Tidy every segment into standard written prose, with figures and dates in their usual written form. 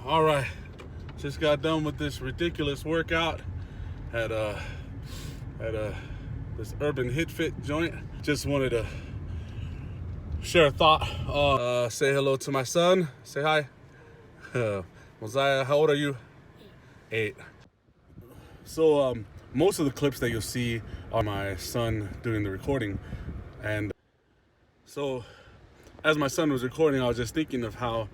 All right, just got done with this ridiculous workout at this Urban Hit Fit joint. Just wanted to share a thought. Say hello to my son. Say hi. Mosiah, how old are you? 8. So most of the clips that you'll see are my son doing the recording, and so as my son was recording, I was just thinking of how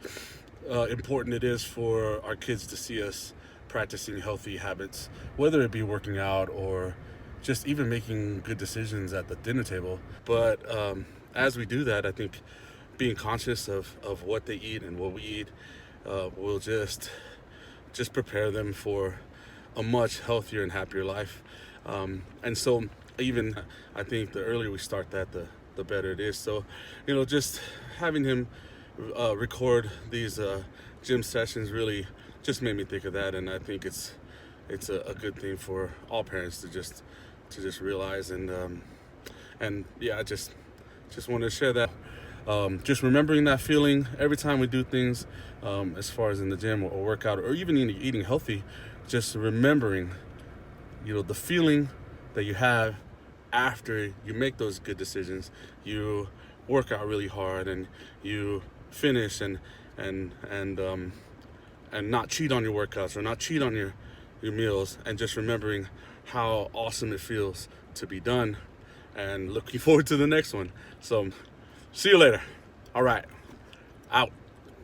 important it is for our kids to see us practicing healthy habits, whether it be working out or just even making good decisions at the dinner table. But as we do that, I think being conscious of what they eat and what we eat will just prepare them for a much healthier and happier life. And so even I think the earlier we start that, the better it is. So, just having him record these gym sessions really just made me think of that, and I think it's a good thing for all parents to just realize, and yeah, I just wanted to share that. Just remembering that feeling every time we do things, as far as in the gym or workout or even eating healthy, just remembering, the feeling that you have after you make those good decisions. You work out really hard and you finish and not cheat on your workouts or not cheat on your meals, and just remembering how awesome it feels to be done and looking forward to the next one. So see you later. All right, out.